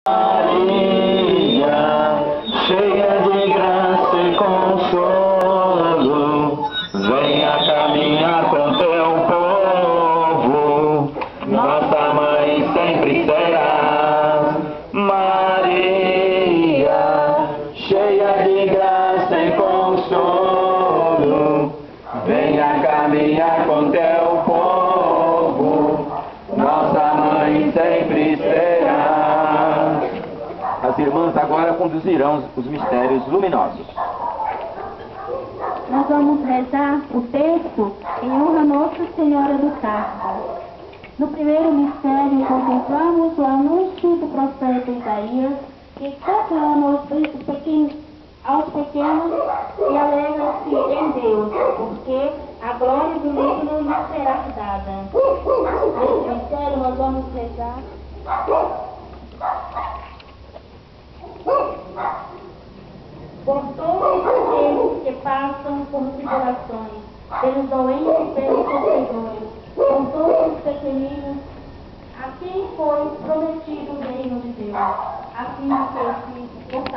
Maria, cheia de graça e consolo, venha caminhar com teu povo, nossa mãe sempre será. Maria, cheia de graça e consolo, venha caminhar com teu povo, nossa mãe sempre será. As irmãs agora conduzirão os mistérios luminosos. Nós vamos rezar o texto em honra a Nossa Senhora do Carmo. No primeiro mistério, contemplamos o anúncio do profeta Isaías, que proclama aos pequenos e alegra-se em Deus, porque a glória do livro lhe será dada. Nesse mistério, nós vamos rezar. Por todos aqueles que passam por tribulações, pelos doentes e pelos sofredores, por todos os pequeninos, assim foi prometido o reino de Deus. Assim que esse